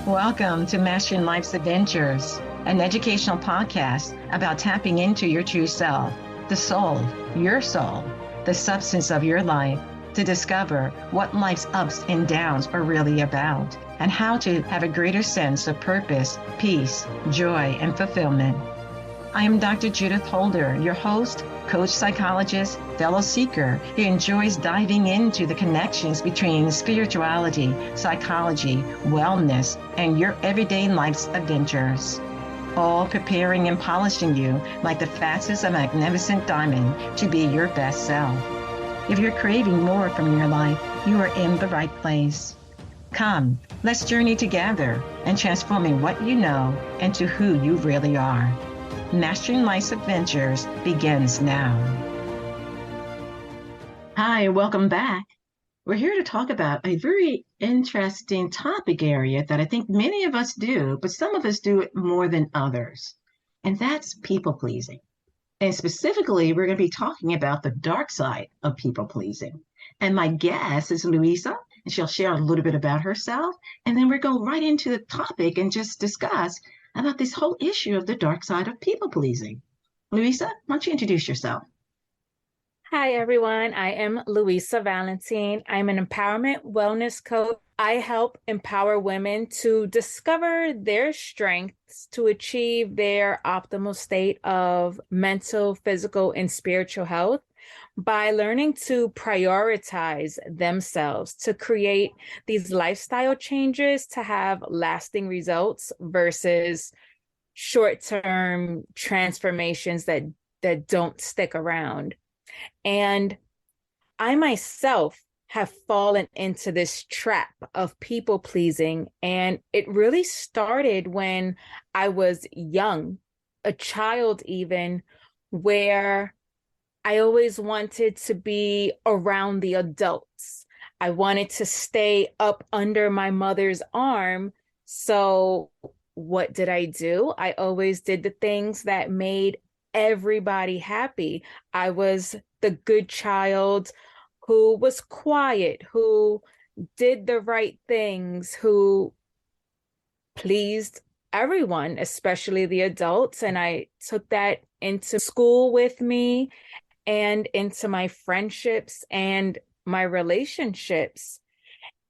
Welcome to Mastering Life's Adventures, an educational podcast about tapping into your true self, the soul, your soul, the substance of your life, to discover what life's ups and downs are really about, and how to have a greater sense of purpose, peace, joy, and fulfillment. I am Dr. Judith Holder, your host, coach, psychologist, fellow seeker who enjoys diving into the connections between spirituality, psychology, wellness, and your everyday life's adventures. All preparing and polishing you like the facets of a magnificent diamond to be your best self. If you're craving more from your life, you are in the right place. Come, let's journey together and transforming what you know into who you really are. Mastering Life's Adventures begins now. Hi, welcome back. We're here to talk about a very interesting topic area that I think many of us do, but some of us do it more than others, and that's people pleasing. And specifically, we're going to be talking about the dark side of people pleasing. And my guest is Louisa, and she'll share a little bit about herself, and then we'll go right into the topic and just discuss about this whole issue of the dark side of people pleasing. Louisa, why don't you introduce yourself? Hi, everyone. I am Luisa Valentin. I'm an empowerment wellness coach. I help empower women to discover their strengths to achieve their optimal state of mental, physical, and spiritual health by learning to prioritize themselves to create these lifestyle changes to have lasting results versus short-term transformations that don't stick around. And I myself have fallen into this trap of people pleasing, and it really started when I was young, a child even, where I always wanted to be around the adults. I wanted to stay up under my mother's arm. So what did I do? I always did the things that made everybody happy. I was the good child who was quiet, who did the right things, who pleased everyone, especially the adults. And I took that into school with me and into my friendships and my relationships.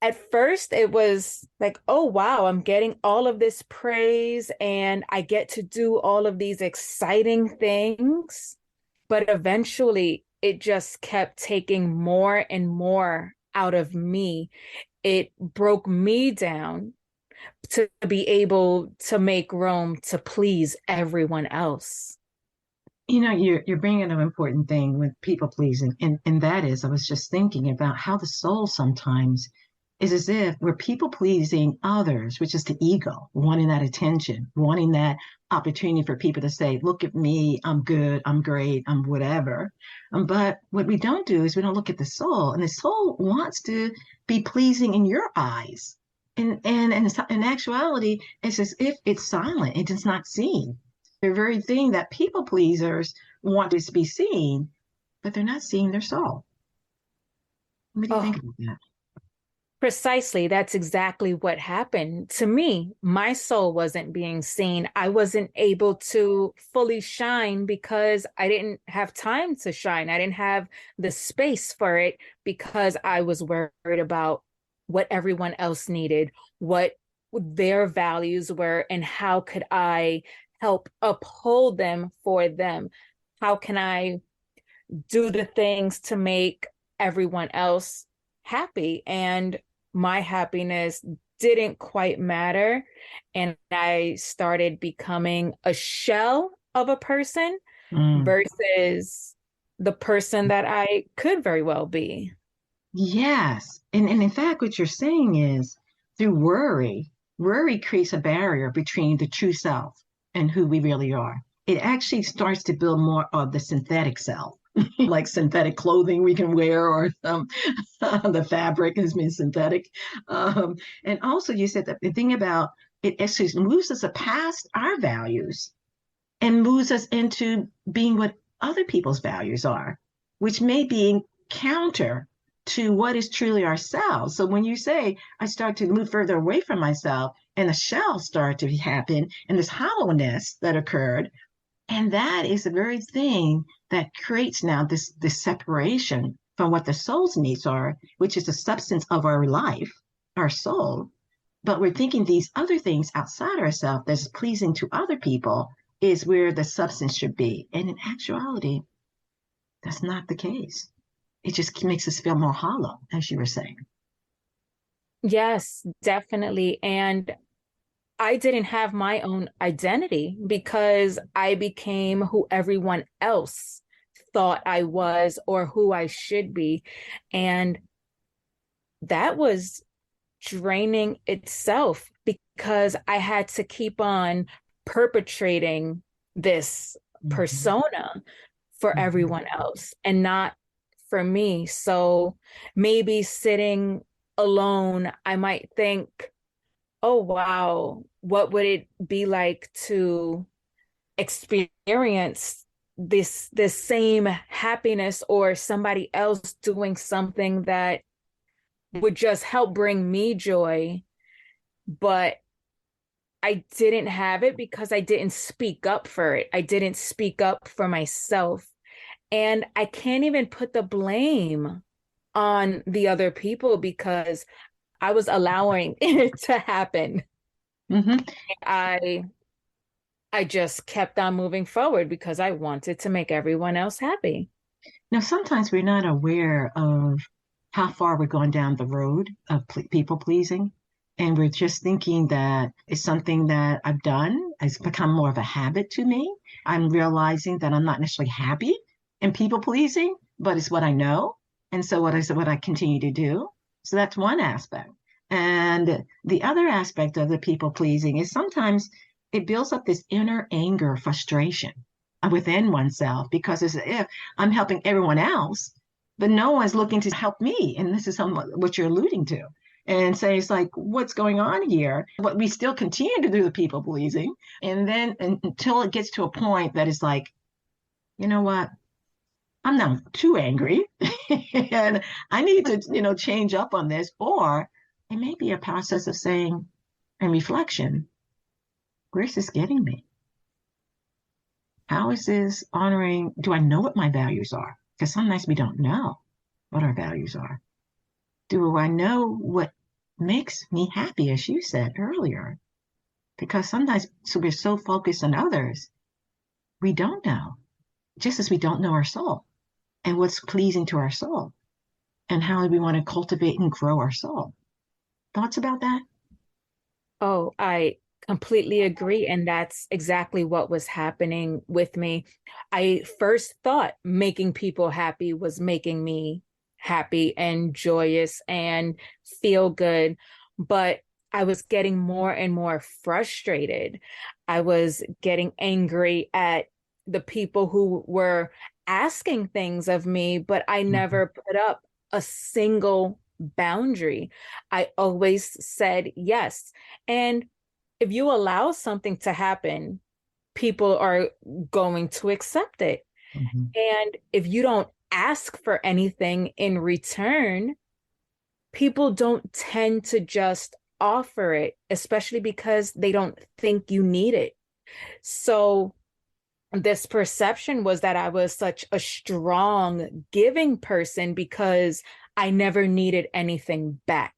At first, it was like, oh, wow, I'm getting all of this praise and I get to do all of these exciting things. But eventually, it just kept taking more and more out of me. It broke me down to be able to make room to please everyone else. You know, you're bringing up an important thing with people pleasing, and that is, I was just thinking about how the soul sometimes is as if we're people pleasing others, which is the ego, wanting that attention, wanting that opportunity for people to say, look at me, I'm good, I'm great, I'm whatever. But what we don't do is we don't look at the soul, and the soul wants to be pleasing in your eyes. And in actuality, it's as if it's silent, it is not seen. The very thing that people pleasers want is to be seen, but they're not seeing their soul. What do you think about that? Precisely. That's exactly what happened to me. My soul wasn't being seen. I wasn't able to fully shine because I didn't have time to shine. I didn't have the space for it because I was worried about what everyone else needed, what their values were, and how could I help uphold them for them? How can I do the things to make everyone else happy? And my happiness didn't quite matter. And I started becoming a shell of a person versus the person that I could very well be. Yes. And in fact, what you're saying is through worry creates a barrier between the true self and who we really are. It actually starts to build more of the synthetic self, like synthetic clothing we can wear, or the fabric has been synthetic. And also you said that the thing about it actually moves us past our values and moves us into being what other people's values are, which may be counter to what is truly ourselves. So when you say, I start to move further away from myself and a shell started to happen and this hollowness that occurred, and that is the very thing that creates now this separation from what the soul's needs are, which is the substance of our life, our soul. But we're thinking these other things outside ourselves that's pleasing to other people is where the substance should be. And in actuality, that's not the case. It just makes us feel more hollow, as you were saying. Yes, definitely. And I didn't have my own identity because I became who everyone else thought I was or who I should be. And that was draining itself because I had to keep on perpetrating this persona for everyone else and not for me. So maybe sitting alone, I might think, oh, wow, what would it be like to experience this same happiness or somebody else doing something that would just help bring me joy. But I didn't have it because I didn't speak up for it. I didn't speak up for myself. And I can't even put the blame on the other people because I was allowing it to happen. Mm-hmm. I just kept on moving forward because I wanted to make everyone else happy. Now, sometimes we're not aware of how far we're going down the road of people pleasing. And we're just thinking that it's something that I've done. It's become more of a habit to me. I'm realizing that I'm not necessarily happy in people pleasing, but it's what I know. And so what I continue to do. So that's one aspect. And the other aspect of the people pleasing is sometimes it builds up this inner anger, frustration within oneself because it's as if I'm helping everyone else, but no one's looking to help me. And this is what you're alluding to. And say, it's like, what's going on here? But we still continue to do the people pleasing. And then until it gets to a point that it's like, you know what? I'm not too angry and I need to, change up on this. Or it may be a process of saying, and reflection, where's this getting me? How is this honoring? Do I know what my values are? Because sometimes we don't know what our values are. Do I know what makes me happy, as you said earlier? Because sometimes we're so focused on others, we don't know, just as we don't know our soul and what's pleasing to our soul and how we want to cultivate and grow our soul. Thoughts about that? Oh, I completely agree. And that's exactly what was happening with me. I first thought making people happy was making me happy and joyous and feel good. But I was getting more and more frustrated. I was getting angry at the people who were asking things of me, but I never put up a single boundary. I always said yes. And if you allow something to happen, people are going to accept it. Mm-hmm. And if you don't ask for anything in return, people don't tend to just offer it, especially because they don't think you need it. So this perception was that I was such a strong giving person because I never needed anything back.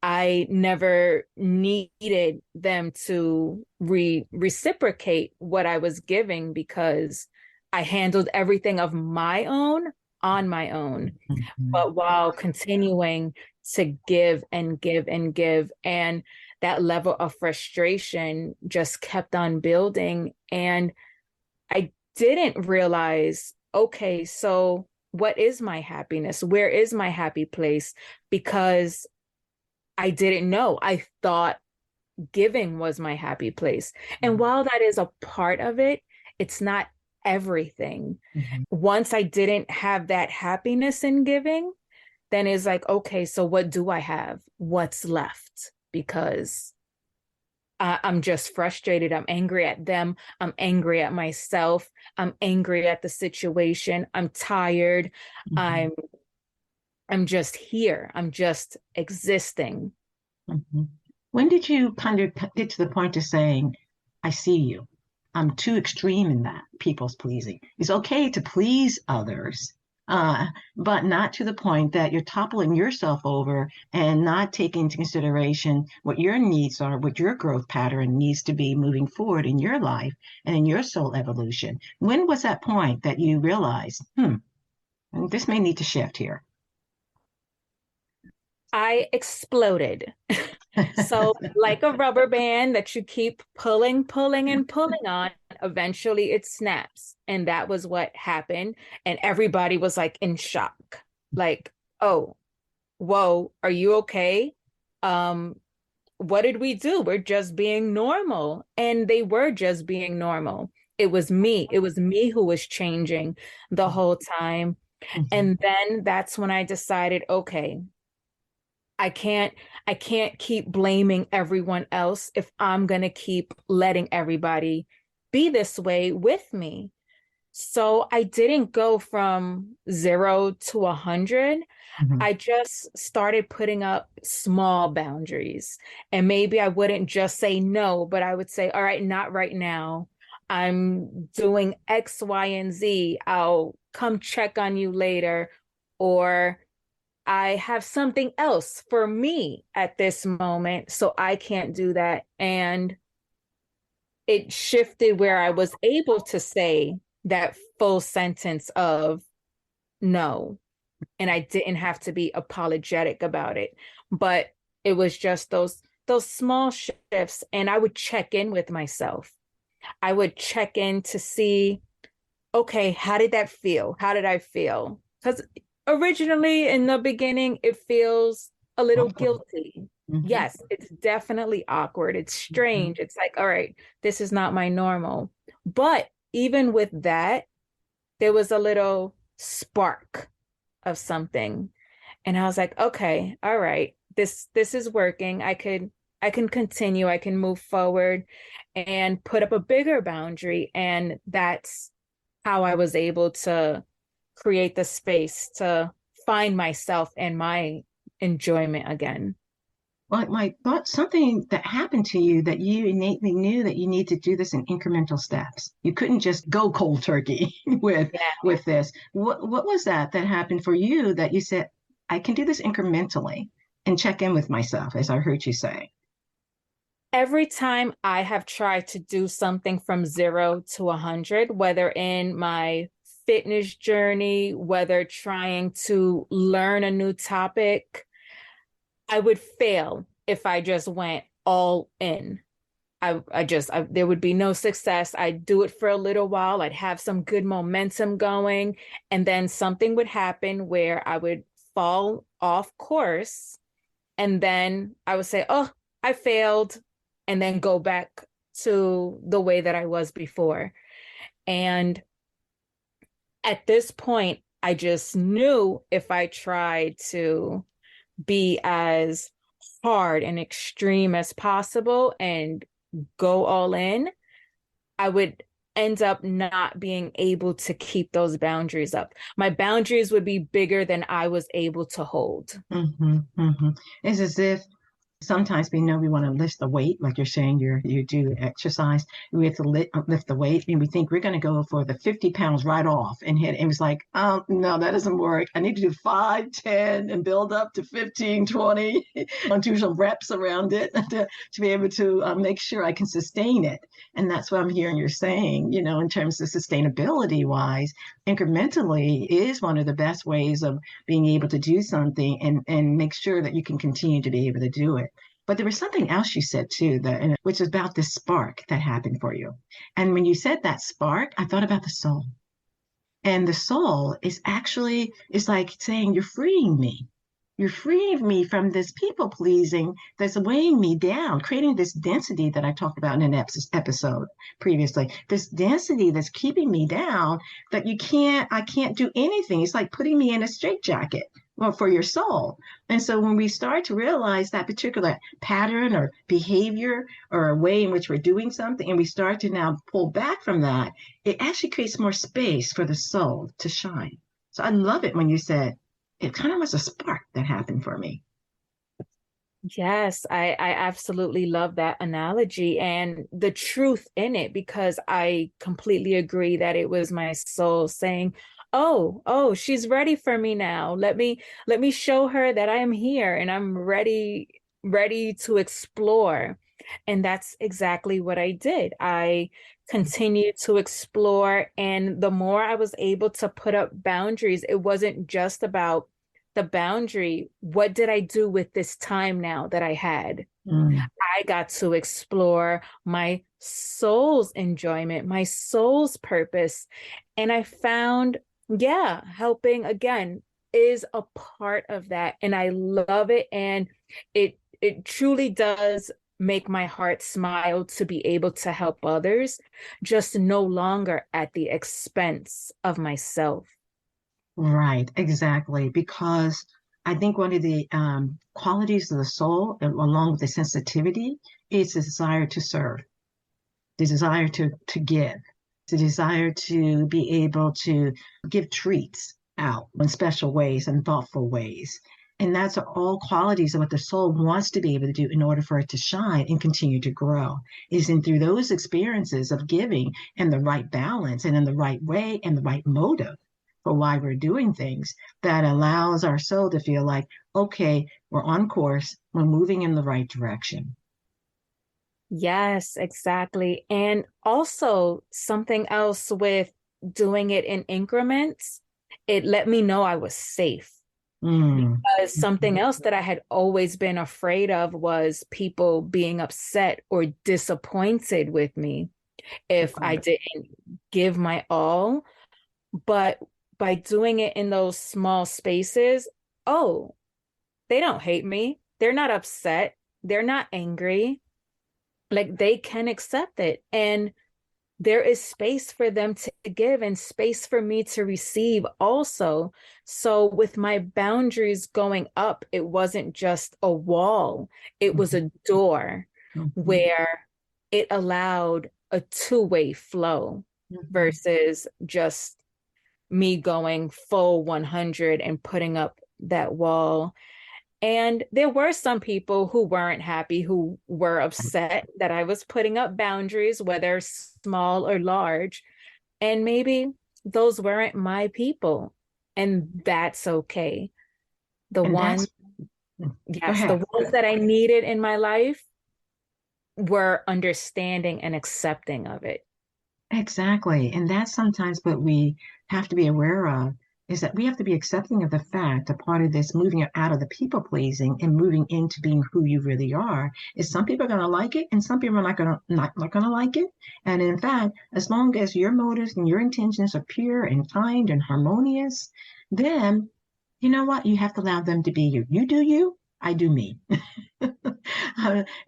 I never needed them to reciprocate what I was giving because I handled everything of my own on my own, but while continuing to give and give and give. And that level of frustration just kept on building. And I didn't realize, okay, so what is my happiness? Where is my happy place? Because I didn't know. I thought giving was my happy place. And while that is a part of it, it's not everything. Once I didn't have that happiness in giving, then it's like, okay, so what do I have? What's left? Because I'm just frustrated. I'm angry at them. I'm angry at myself. I'm angry at the situation. I'm tired. I'm just here. I'm just existing. Mhm. When did you kind of get to the point of saying, I see you? I'm too extreme in that, people's pleasing. It's okay to please others, uh, but not to the point that you're toppling yourself over and not taking into consideration what your needs are, what your growth pattern needs to be moving forward in your life and in your soul evolution. When was that point that you realized, this may need to shift here? I exploded. So, like a rubber band that you keep pulling, pulling, and pulling on, eventually it snaps. And that was what happened. And everybody was like in shock. Like, oh, whoa, are you okay? Um, what did we do? We're just being normal. And they were just being normal. It was me. It was me who was changing the whole time. Mhm. And then that's when I decided, okay, I can't I can't keep blaming everyone else if I'm going to keep letting everybody be this way with me. So I didn't go from 0 to 100. Mhm. I just started putting up small boundaries. And maybe I wouldn't just say no, but I would say, all right, not right now. I'm doing X, Y, and Z. I'll come check on you later. Or I have something else for me at this moment, so I can't do that. And it shifted where I was able to say that full sentence of no. And I didn't have to be apologetic about it. But it was just those small shifts. And I would check in with myself. I would check in to see, okay, how did that feel? How did I feel? Because originally in the beginning, it feels a little Awkward. guilty. Mhm. Yes, it's definitely awkward. It's strange. It's like, all right, this is not my normal. But even with that, there was a little spark of something. And I was like, okay, all right, this is working. I can continue, I can move forward and put up a bigger boundary. And that's how I was able to create the space to find myself and my enjoyment again. Well, my thought, something that happened to you that you innately knew that you need to do this in incremental steps. You couldn't just go cold turkey Yeah. with this. What was that happened for you that you said, I can do this incrementally and check in with myself, as I heard you say? Every time I have tried to do something from 0 to 100, whether in my fitness journey, whether trying to learn a new topic, I would fail if I just went all in. There would be no success. I'd do it for a little while. I'd have some good momentum going, and then something would happen where I would fall off course. And then I would say, oh, I failed, and then go back to the way that I was before. And at this point, I just knew if I tried to be as hard and extreme as possible and go all in, I would end up not being able to keep those boundaries up. My boundaries would be bigger than I was able to hold. Mm-hmm, mm-hmm. It's as if sometimes we know we want to lift the weight, like you're saying you do exercise. We have to lift the weight, and we think we're going to go for the 50 pounds right off and hit. And it's like, oh no, that doesn't work. I need to do 5, 10, and build up to 15, 20, and do some reps around it to be able to make sure I can sustain it. And that's what I'm hearing you're saying. In terms of sustainability wise, incrementally is one of the best ways of being able to do something and make sure that you can continue to be able to do it. But there was something else you said too, which is about this spark that happened for you. And when you said that spark, I thought about the soul. And the soul is like saying, you're freeing me. You're freeing me from this people pleasing that's weighing me down, creating this density that I talked about in an episode previously. This density that's keeping me down that I can't do anything. It's like putting me in a straitjacket. Well, for your soul. And so when we start to realize that particular pattern or behavior or a way in which we're doing something, and we start to now pull back from that, it actually creates more space for the soul to shine. So I love it when you said it kind of was a spark that happened for me. Yes, I absolutely love that analogy and the truth in it, because I completely agree that it was my soul saying, oh, she's ready for me now. Let me show her that I am here and I'm ready to explore. And that's exactly what I did. I continued to explore, and the more I was able to put up boundaries, it wasn't just about the boundary. What did I do with this time now that I had? Mm. I got to explore my soul's enjoyment, my soul's purpose. And I found, yeah, helping again is a part of that. And I love it. And it truly does make my heart smile to be able to help others, just no longer at the expense of myself. Right, exactly. Because I think one of the qualities of the soul, along with the sensitivity, is the desire to serve, the desire to give, the desire to be able to give treats out in special ways and thoughtful ways. And that's all qualities of what the soul wants to be able to do in order for it to shine and continue to grow. Is in through those experiences of giving and the right balance and in the right way and the right motive for why we're doing things that allows our soul to feel like, okay, we're on course, we're moving in the right direction. Yes, exactly. And also something else with doing it in increments, it let me know I was safe. Mm. Because something else that I had always been afraid of was people being upset or disappointed with me if I Right. didn't give my all. But by doing it in those small spaces, oh, they don't hate me. They're not upset. They're not angry. Like they can accept it. And there is space for them to give and space for me to receive also. So with my boundaries going up, it wasn't just a wall, it was a door Mhm. where it allowed a two-way flow Mhm. versus just me going full 100 and putting up that wall. And there were some people who weren't happy, who were upset that I was putting up boundaries, whether small or large. And maybe those weren't my people. And that's okay. The And one, that's, go yes, the ahead. ones that I needed in my life were understanding and accepting of it. Exactly. And that's sometimes what we have to be aware of is that we have to be accepting of the fact a part of this moving out of the people pleasing and moving into being who you really are is some people are going to like it and some people are not going to like it. And in fact, as long as your motives and your intentions are pure and kind and harmonious, then you know what? You have to allow them to be you. You do you, I do me.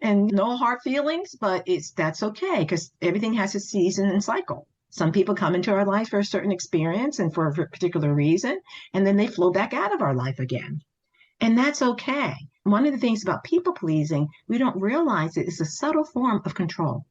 And no hard feelings, but that's okay because everything has a season and cycle. Some people come into our life for a certain experience and for a particular reason, and then they flow back out of our life again. And that's okay. One of the things about people pleasing, we don't realize it's a subtle form of control.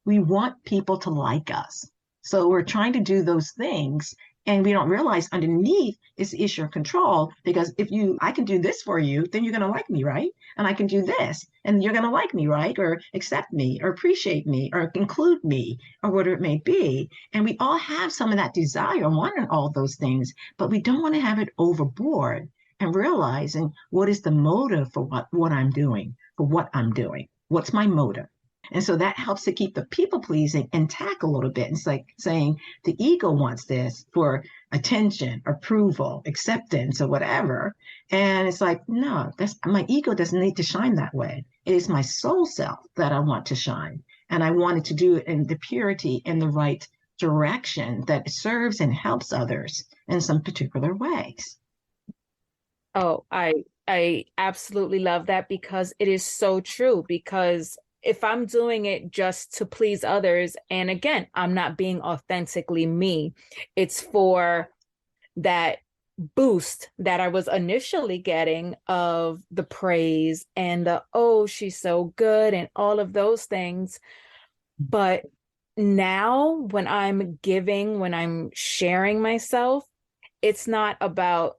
We want people to like us. So we're trying to do those things and we don't realize underneath is the issue of control because I can do this for you, then you're going to like me, right? And I can do this and you're going to like me, right? Or accept me or appreciate me or include me or whatever it may be. And we all have some of that desire wanting all those things, but we don't want to have it overboard and realizing what is the motive for what I'm doing, for what I'm doing. What's my motive? And so that helps to keep the people pleasing intact a little bit. It's like saying the ego wants this for attention, approval, acceptance, or whatever. And it's like, no, that's my ego doesn't need to shine that way. It is my soul self that I want to shine. And I wanted to do it in the purity in the right direction that serves and helps others in some particular ways. Oh, I absolutely love that because it is so true. Because if I'm doing it just to please others, and again, I'm not being authentically me, it's for that boost that I was initially getting of the praise and the, oh, she's so good and all of those things. But now when I'm giving, when I'm sharing myself, it's not about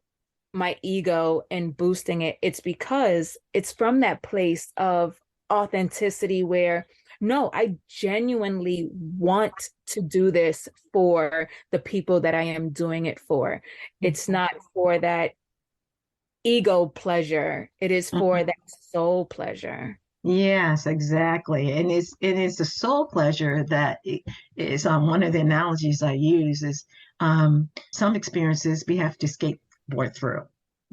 my ego and boosting it. It's because it's from that place of authenticity where, no, I genuinely want to do this for the people that I am doing it for. It's not for that ego pleasure. It is for that soul pleasure. Yes, exactly. And it's the soul pleasure that is one of the analogies I use is some experiences we have to skateboard through,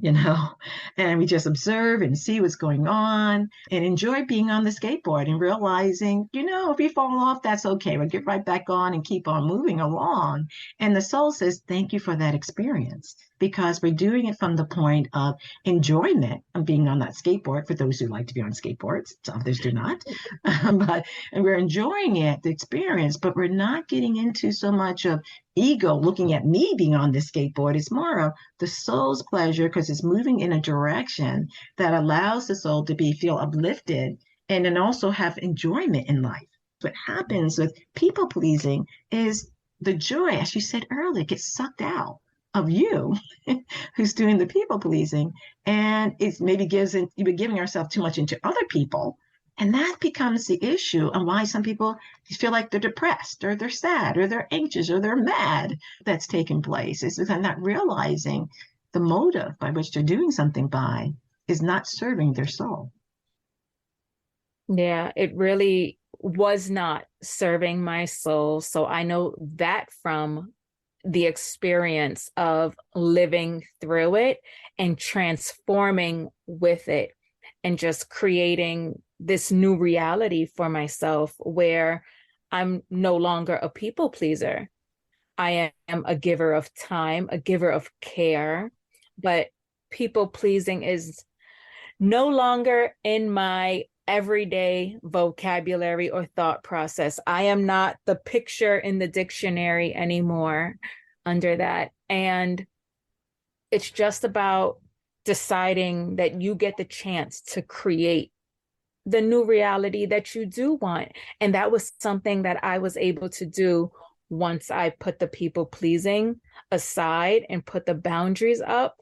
you know, and we just observe and see what's going on and enjoy being on the skateboard and realizing, you know, if we fall off, that's okay. We'll get right back on and keep on moving along. And the soul says, thank you for that experience because we're doing it from the point of enjoyment of being on that skateboard for those who like to be on skateboards. Some others do not. And we're enjoying it, the experience, but we're not getting into so much of ego looking at me being on this skateboard. It's more of the soul's pleasure because it's moving in a direction that allows the soul to feel uplifted and then also have enjoyment in life. What happens with people pleasing is the joy, as you said earlier, gets sucked out of you who's doing the people pleasing, and it's maybe you're giving yourself too much into other people, and that becomes the issue and why some people feel like they're depressed or they're sad or they're anxious or they're mad. That's taking place is they're not realizing the motive by which they're doing something by is not serving their soul. Yeah, it really was not serving my soul. So I know that from the experience of living through it and transforming with it and just creating this new reality for myself where I'm no longer a people pleaser. I am a giver of time, a giver of care, but people pleasing is no longer in my everyday vocabulary or thought process. I am not the picture in the dictionary anymore under that. And it's just about deciding that you get the chance to create the new reality that you do want. And that was something that I was able to do once I put the people pleasing aside and put the boundaries up.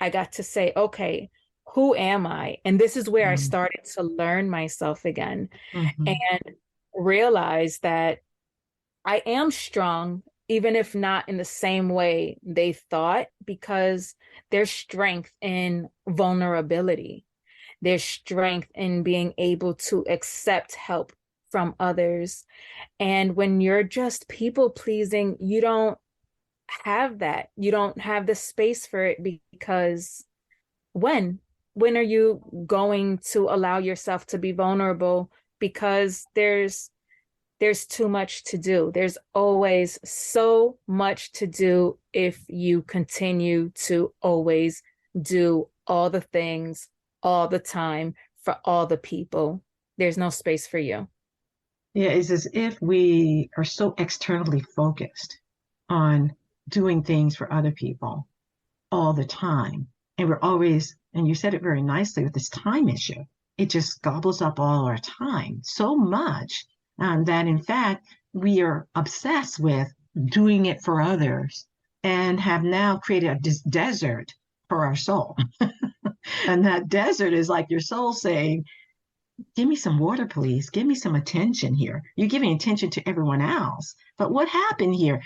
I got to say, okay, who am I? And this is where I started to learn myself again and realize that I am strong, even if not in the same way they thought, because there's strength in vulnerability. There's strength in being able to accept help from others. And when you're just people pleasing, you don't have that. You don't have the space for it because when are you going to allow yourself to be vulnerable? Because there's too much to do. There's always so much to do if you continue to always do all the things all the time for all the people. There's no space for you. Yeah, it's as if we are so externally focused on doing things for other people all the time. And we're always, and you said it very nicely with this time issue, it just gobbles up all our time so much that in fact we are obsessed with doing it for others and have now created a desert for our soul. And that desert is like your soul saying, give me some water, please. Give me some attention here. You're giving attention to everyone else. But what happened here?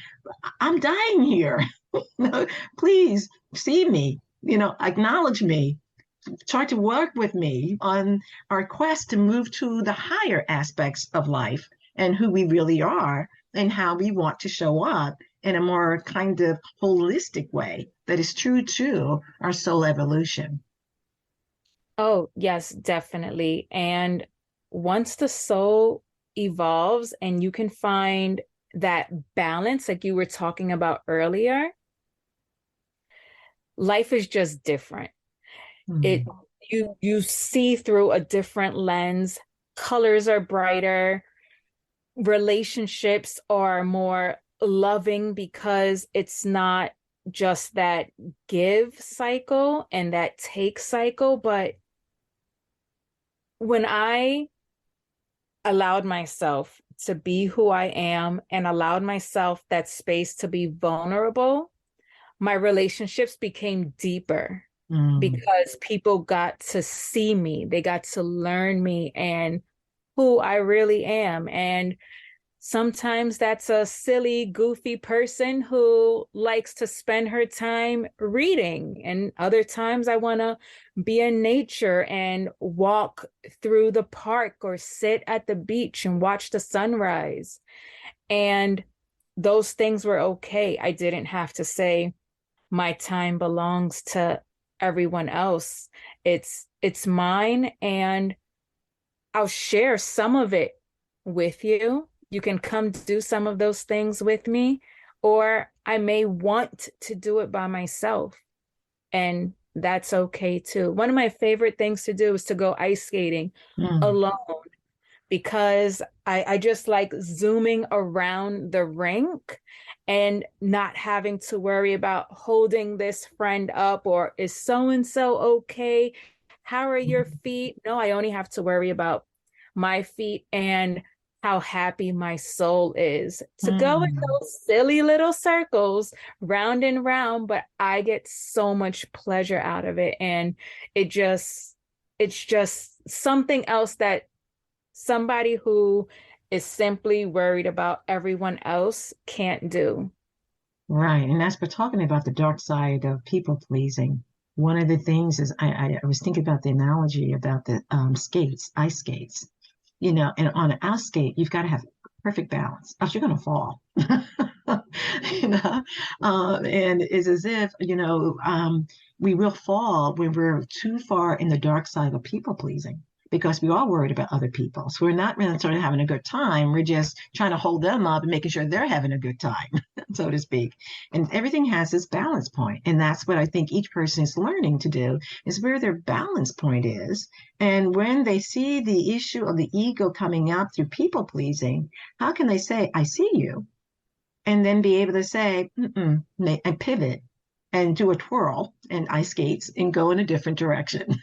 I'm dying here. Please see me, acknowledge me. Try to work with me on our quest to move to the higher aspects of life and who we really are and how we want to show up in a more kind of holistic way that is true to our soul evolution. Oh, yes, definitely. And once the soul evolves and you can find that balance, like you were talking about earlier, life is just different. It you see through a different lens, colors are brighter, relationships are more loving because it's not just that give cycle and that take cycle, but when I allowed myself to be who I am and allowed myself that space to be vulnerable, my relationships became deeper. because people got to see me. They got to learn me and who I really am. And sometimes that's a silly, goofy person who likes to spend her time reading. And other times I want to be in nature and walk through the park or sit at the beach and watch the sunrise. And those things were okay. I didn't have to say my time belongs to everyone else. It's mine, and I'll share some of it with you. You can come do some of those things with me, or I may want to do it by myself, and that's okay too. One of my favorite things to do is to go ice skating alone, because I just like zooming around the rink and not having to worry about holding this friend up, or is so and so okay? How are your feet? No, I only have to worry about my feet and how happy my soul is to go in those silly little circles round and round, but I get so much pleasure out of it. And it's just something else that somebody who is simply worried about everyone else can't do. Right. And as we're talking about the dark side of people pleasing, one of the things is I was thinking about the analogy about the skates, ice skates, and on an ice skate, you've got to have perfect balance, else you're going to fall. And it's as if, we will fall when we're too far in the dark side of people pleasing, because we are worried about other people. So we're not really sort of having a good time. We're just trying to hold them up and making sure they're having a good time, so to speak. And everything has its balance point. And that's what I think each person is learning to do, is where their balance point is. And when they see the issue of the ego coming up through people pleasing, how can they say, I see you? And then be able to say, and pivot and do a twirl and ice skates and go in a different direction.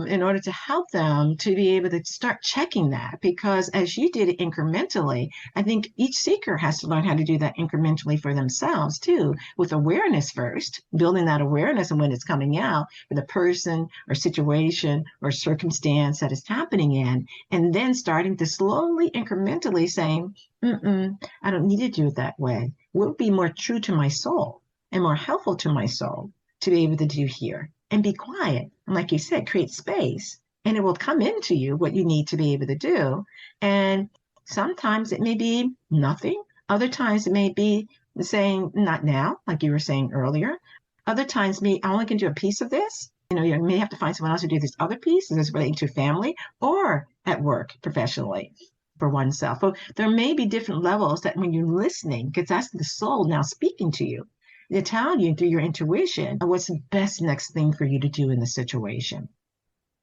In order to help them to be able to start checking that. Because as you did it incrementally, I think each seeker has to learn how to do that incrementally for themselves too, with awareness first, building that awareness and when it's coming out for the person or situation or circumstance that is happening in, and then starting to slowly, incrementally saying, I don't need to do it that way. What would be more true to my soul and more helpful to my soul to be able to do here? And be quiet. And like you said, create space, and it will come into you what you need to be able to do. And sometimes it may be nothing. Other times it may be saying, not now, like you were saying earlier. Other times, I only can do a piece of this. You may have to find someone else to do this other piece, and it's relating to family or at work professionally for oneself. So there may be different levels that when you're listening, because that's the soul now speaking to you. They tell you through your intuition what's the best next thing for you to do in the situation,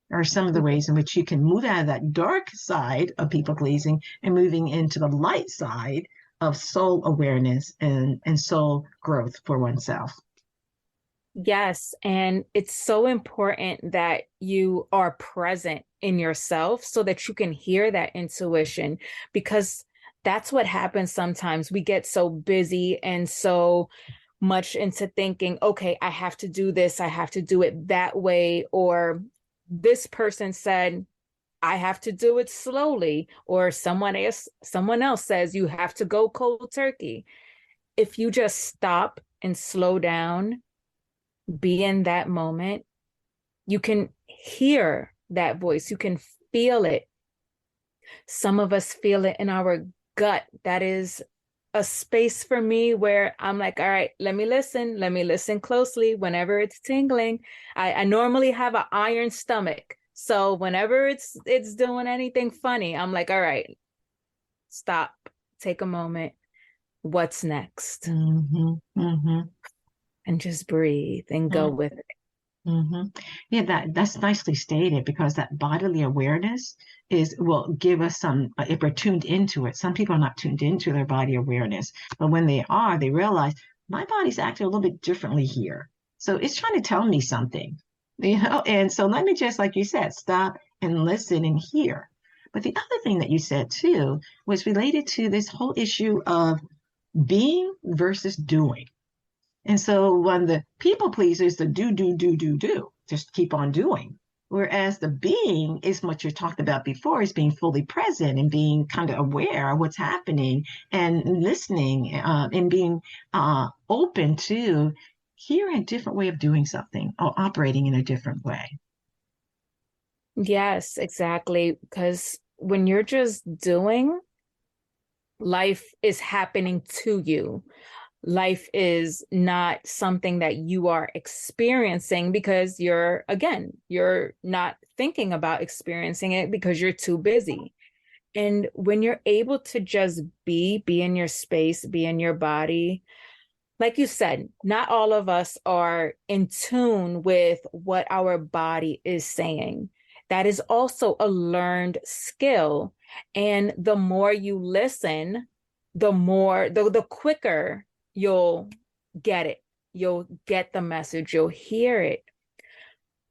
or some of the ways in which you can move out of that dark side of people pleasing and moving into the light side of soul awareness and soul growth for oneself. Yes, and it's so important that you are present in yourself so that you can hear that intuition, because that's what happens sometimes. We get so busy and so much into thinking, okay, I have to do this, I have to do it that way, or this person said I have to do it slowly, or someone else says you have to go cold turkey. If you just stop and slow down, be in that moment, you can hear that voice, you can feel it. Some of us feel it in our gut. That is a space for me where I'm like, all right, let me listen closely whenever it's tingling. I normally have an iron stomach, so whenever it's doing anything funny, I'm like, all right, stop, take a moment, what's next? And just breathe and go with it. Yeah, that's nicely stated, because that bodily awareness will give us some, if we're tuned into it. Some people are not tuned into their body awareness, but when they are, they realize my body's acting a little bit differently here. So it's trying to tell me something, and so let me just, like you said, stop and listen and hear. But the other thing that you said too was related to this whole issue of being versus doing. And so when the people pleaser is the do, just keep on doing. Whereas the being is what you talked about before, is being fully present and being kind of aware of what's happening and listening and being open to hearing a different way of doing something or operating in a different way. Yes, exactly. Because when you're just doing, life is happening to you. Life is not something that you are experiencing because you're not thinking about experiencing it because you're too busy. And when you're able to just be in your space, be in your body, like you said, not all of us are in tune with what our body is saying. That is also a learned skill. And the more you listen, the quicker you'll get it. You'll get the message, you'll hear it.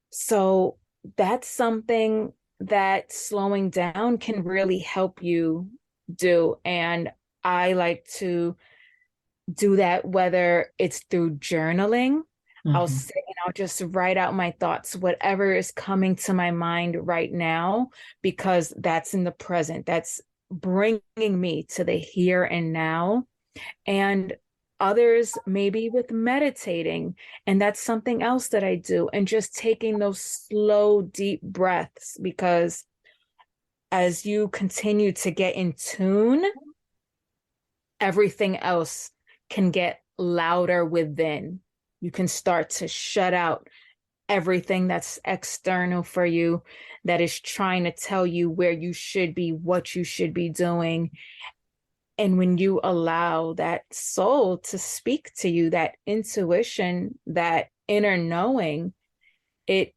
So that's something that slowing down can really help you do. And I like to do that, whether it's through journaling. I'll Mm-hmm. sit and I'll just write out my thoughts, whatever is coming to my mind right now, because that's in the present. That's bringing me to the here and now. And others maybe with meditating. And that's something else that I do. And just taking those slow, deep breaths, because as you continue to get in tune, everything else can get louder within. You can start to shut out everything that's external for you, that is trying to tell you where you should be, what you should be doing. And when you allow that soul to speak to you, that intuition, that inner knowing, it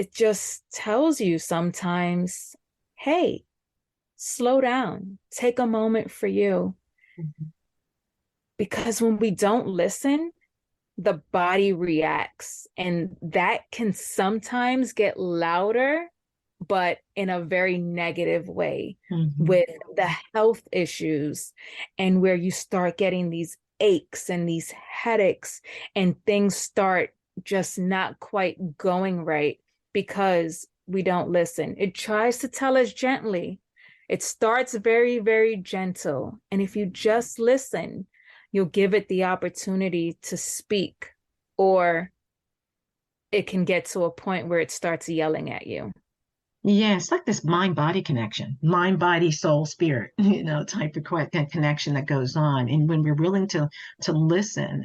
it just tells you sometimes, hey, slow down, take a moment for you. Mm-hmm. Because when we don't listen, the body reacts, and that can sometimes get louder, but in a very negative way, Mm-hmm. with the health issues, and where you start getting these aches and these headaches, and things start just not quite going right because we don't listen. It tries to tell us gently. It starts very, very gentle. And if you just listen, you'll give it the opportunity to speak, or it can get to a point where it starts yelling at you. Yeah, it's like this mind-body connection, mind-body, soul, spirit, type of connection that goes on. And when we're willing to listen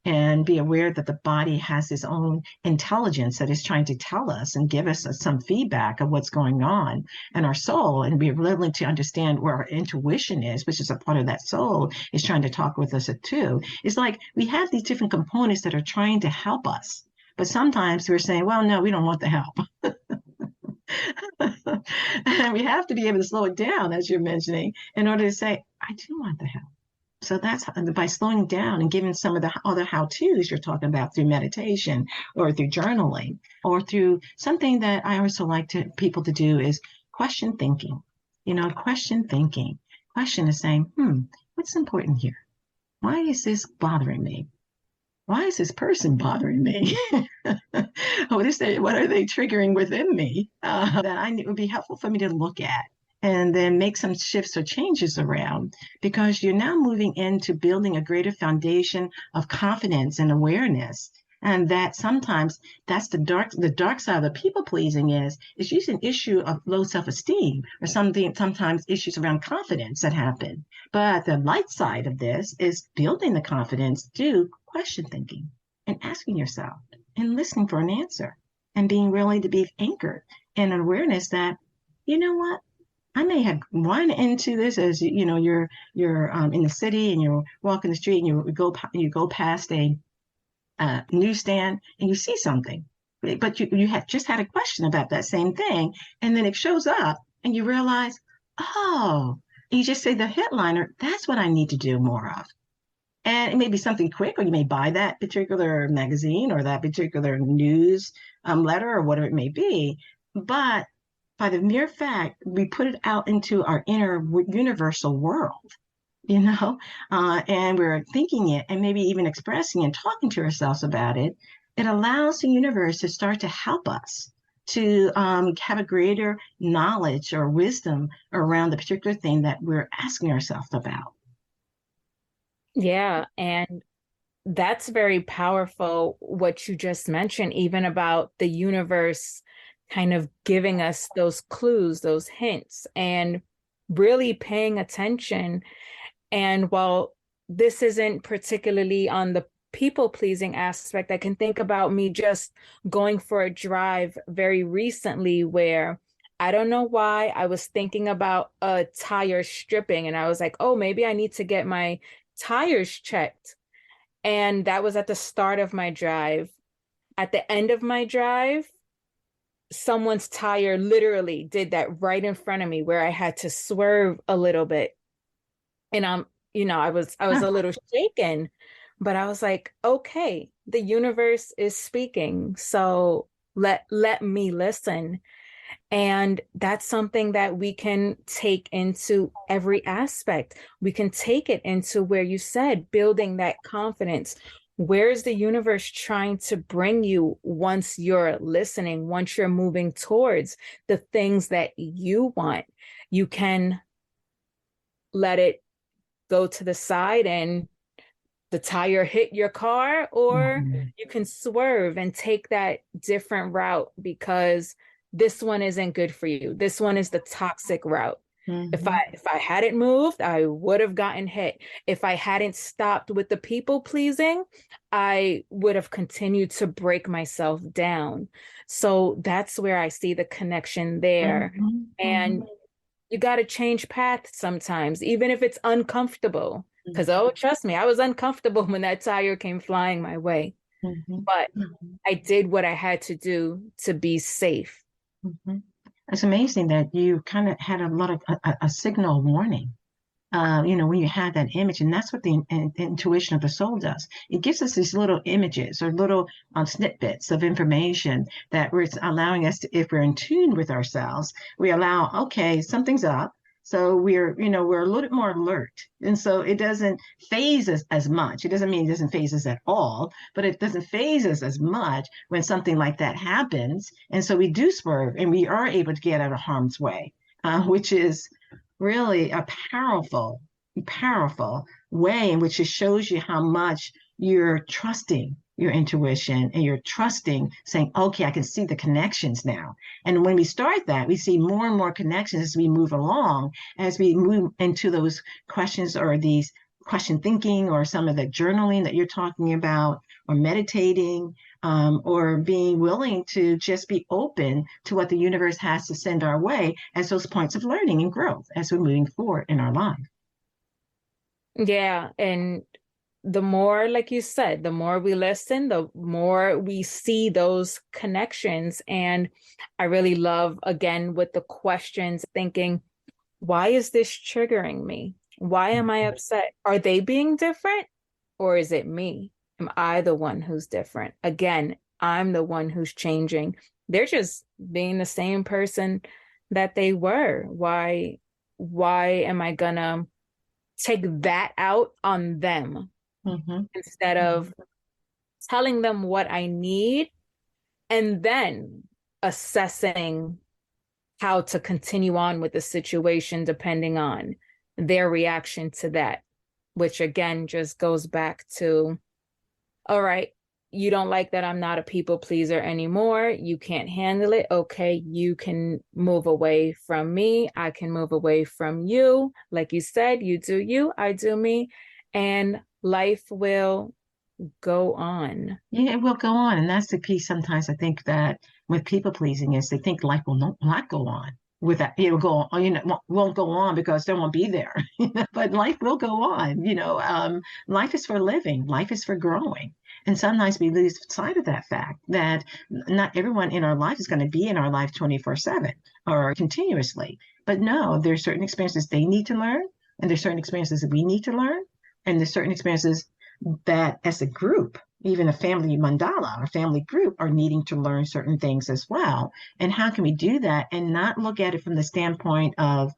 and be aware that the body has its own intelligence that is trying to tell us and give us some feedback of what's going on, and our soul, and be willing to understand where our intuition is, which is a part of that soul, is trying to talk with us too. It's like we have these different components that are trying to help us. But sometimes we're saying, well, no, we don't want the help. And we have to be able to slow it down, as you're mentioning, in order to say, I do want the help. So that's by slowing down and giving some of the other how-tos you're talking about through meditation or through journaling or through something that I also like to people to do is question thinking. Question thinking. Question is saying, what's important here? Why is this bothering me? Why is this person bothering me? What are they triggering within me that it would be helpful for me to look at and then make some shifts or changes around, because you're now moving into building a greater foundation of confidence and awareness. And that sometimes that's the dark side of the people pleasing is usually an issue of low self-esteem or sometimes issues around confidence that happen. But the light side of this is building the confidence through question thinking and asking yourself and listening for an answer and being willing to be anchored in an awareness that, you know what, I may have run into this as you're in the city and you're walking the street and you go past a newsstand and you see something, but you have just had a question about that same thing, and then it shows up and you realize, oh, and you just say the headliner, that's what I need to do more of. And it may be something quick, or you may buy that particular magazine or that particular news letter or whatever it may be. But by the mere fact we put it out into our inner universal world, and we're thinking it and maybe even expressing and talking to ourselves about it, it allows the universe to start to help us to have a greater knowledge or wisdom around the particular thing that we're asking ourselves about. Yeah, and that's very powerful, what you just mentioned, even about the universe kind of giving us those clues, those hints, and really paying attention. And while this isn't particularly on the people pleasing aspect, I can think about me just going for a drive very recently where I don't know why I was thinking about a tire stripping, and I was like, oh, maybe I need to get my tires checked. And that was at the start of my drive. At the end of my drive, someone's tire literally did that right in front of me where I had to swerve a little bit. And I was a little shaken, but I was like, okay, the universe is speaking. So let me listen. And that's something that we can take into every aspect. We can take it into where you said, building that confidence. Where's the universe trying to bring you once you're listening, once you're moving towards the things that you want? You can let it go to the side and the tire hit your car, or you can swerve and take that different route because this one isn't good for you. This one is the toxic route. If I hadn't moved, I would have gotten hit. If I hadn't stopped with the people pleasing, I would have continued to break myself down. So that's where I see the connection there. And you got to change paths sometimes, even if it's uncomfortable. Because, oh, trust me, I was uncomfortable when that tire came flying my way. But I did what I had to do to be safe. It's amazing that you kind of had a lot of a signal warning. When you have that image, and that's what the intuition of the soul does. It gives us these little images or little snippets of information that we're allowing us to, if we're in tune with ourselves, we allow, okay, something's up. So we're a little bit more alert. And so it doesn't phase us as much. It doesn't mean it doesn't phase us at all, but it doesn't phase us as much when something like that happens. And so we do swerve and we are able to get out of harm's way, which is really a powerful, powerful way in which it shows you how much you're trusting your intuition and you're trusting, saying, okay, I can see the connections now. And when we start that, we see more and more connections as we move along, as we move into those questions or these question thinking or some of the journaling that you're talking about, or meditating, or being willing to just be open to what the universe has to send our way as those points of learning and growth as we're moving forward in our life. Yeah. And the more, like you said, the more we listen, the more we see those connections. And I really love, again, with the questions, thinking, why is this triggering me? Why am I upset? Are they being different, or is it me? Am I the one who's different? Again, I'm the one who's changing. They're just being the same person that they were. Why am I gonna take that out on them instead of telling them what I need and then assessing how to continue on with the situation depending on their reaction to that, which again just goes back to, all right, you don't like that I'm not a people pleaser anymore. You can't handle it. Okay, you can move away from me. I can move away from you. Like you said, you do you, I do me, and life will go on. Yeah, it will go on. And that's the piece sometimes I think that with people pleasing is they think life will not go on. With that, it will go on, won't go on because they won't be there. But life will go on. Life is for living, life is for growing. And sometimes we lose sight of that fact that not everyone in our life is going to be in our life 24/7 or continuously. But no, there's certain experiences they need to learn, and there's certain experiences that we need to learn, and there's certain experiences that as a group, even a family mandala or family group, are needing to learn certain things as well. And how can we do that and not look at it from the standpoint of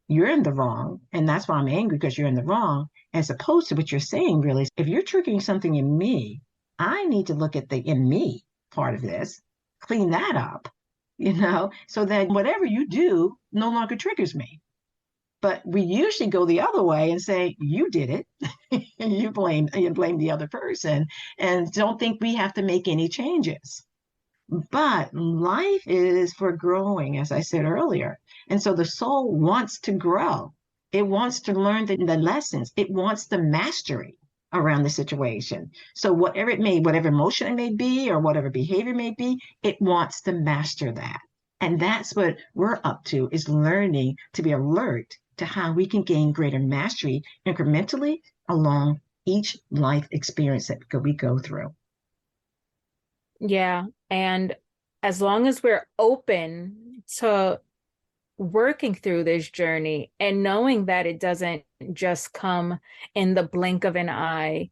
you're in the wrong, and that's why I'm angry because you're in the wrong, as opposed to what you're saying really is, if you're triggering something in me, I need to look at the in me part of this, clean that up, so that whatever you do no longer triggers me. But we usually go the other way and say, you did it. you blame the other person and don't think we have to make any changes. But life is for growing, as I said earlier. And so the soul wants to grow. It wants to learn the lessons. It wants the mastery around the situation. So whatever emotion it may be or whatever behavior may be, it wants to master that. And that's what we're up to, is learning to be alert to how we can gain greater mastery incrementally along each life experience that we go through. Yeah. And as long as we're open to working through this journey and knowing that it doesn't just come in the blink of an eye,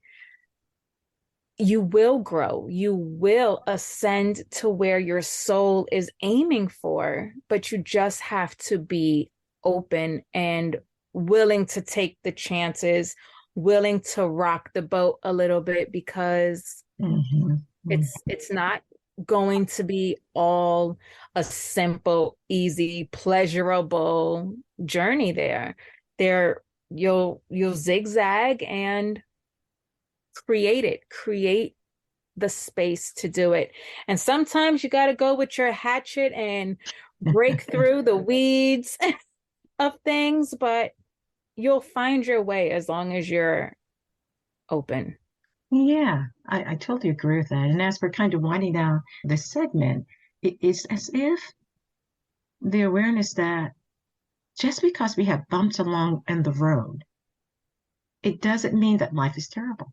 you will grow, you will ascend to where your soul is aiming for, but you just have to be open and willing to take the chances, willing to rock the boat a little bit, because it's not going to be all a simple, easy, pleasurable journey there. You'll zigzag and create the space to do it. And sometimes you got to go with your hatchet and break through the weeds of things, but you'll find your way as long as you're open. Yeah, I totally agree with that. And as we're kind of winding down this segment, it is as if the awareness that just because we have bumps along in the road, it doesn't mean that life is terrible.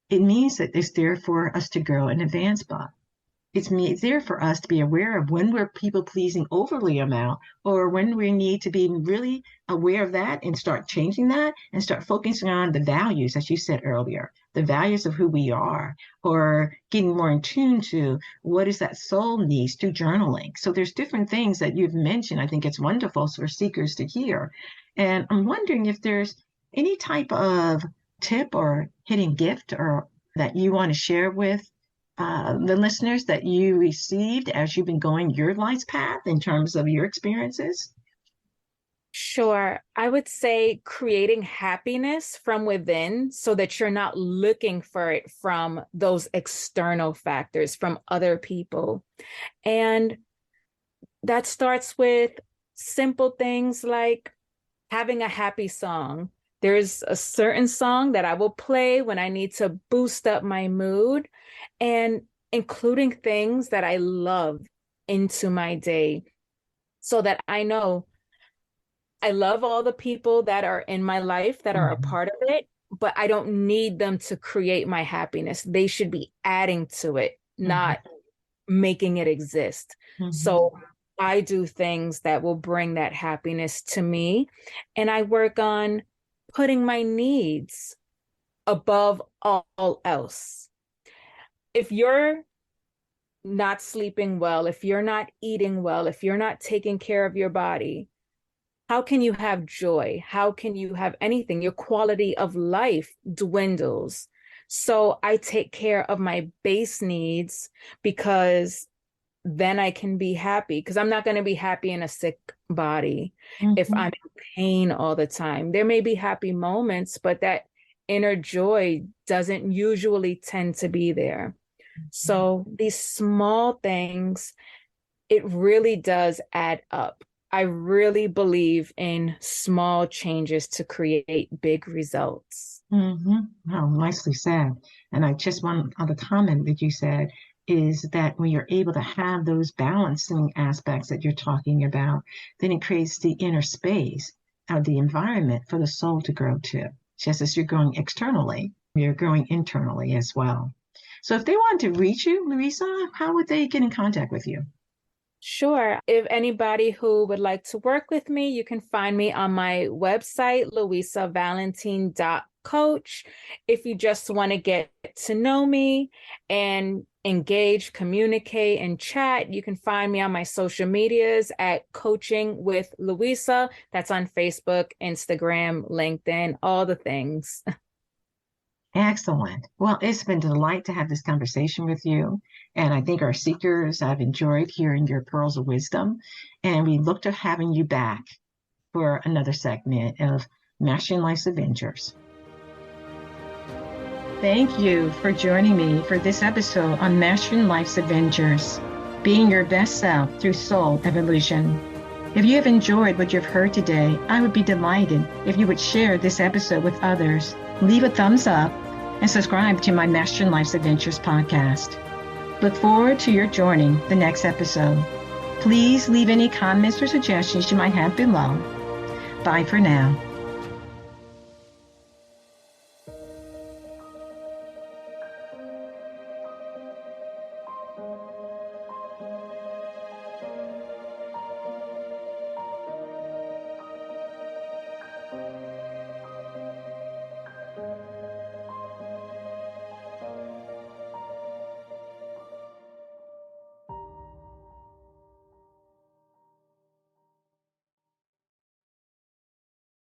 It means that it's there for us to grow and advance by. It's there for us to be aware of when we're people pleasing overly amount, or when we need to be really aware of that and start changing that and start focusing on the values, as you said earlier, the values of who we are, or getting more in tune to what is that soul needs through journaling. So there's different things that you've mentioned. I think it's wonderful for seekers to hear. And I'm wondering if there's any type of tip or hidden gift or that you want to share with the listeners that you received as you've been going your life's path in terms of your experiences? Sure. I would say creating happiness from within so that you're not looking for it from those external factors, from other people. And that starts with simple things like having a happy song. There's a certain song that I will play when I need to boost up my mood, and including things that I love into my day so that I know I love all the people that are in my life that are a part of it, but I don't need them to create my happiness. They should be adding to it, not making it exist. So I do things that will bring that happiness to me, and I work on putting my needs above all else. If you're not sleeping well, if you're not eating well, if you're not taking care of your body, how can you have joy? How can you have anything? Your quality of life dwindles. So I take care of my base needs, because then I can be happy, because I'm not going to be happy in a sick body if I'm in pain all the time. There may be happy moments, but that inner joy doesn't usually tend to be there. So these small things, it really does add up. I really believe in small changes to create big results. Oh, nicely said. And I just one other comment that you said is that when you're able to have those balancing aspects that you're talking about, then it creates the inner space of the environment for the soul to grow to. Just as you're growing externally, you're growing internally as well. So if they want to reach you, Louisa, how would they get in contact with you? Sure. If anybody who would like to work with me, you can find me on my website, louisavalentin.com. coach. If you just want to get to know me and engage, communicate, and chat, you can find me on my social medias at Coaching with Louisa. That's on Facebook, Instagram, LinkedIn, all the things. Excellent. Well, it's been a delight to have this conversation with you. And I think our seekers have enjoyed hearing your pearls of wisdom. And we look to having you back for another segment of Mastering Life's Adventures. Thank you for joining me for this episode on Mastering Life's Adventures, being your best self through soul evolution. If you have enjoyed what you've heard today, I would be delighted if you would share this episode with others, leave a thumbs up, and subscribe to my Mastering Life's Adventures podcast. Look forward to your joining the next episode. Please leave any comments or suggestions you might have below. Bye for now.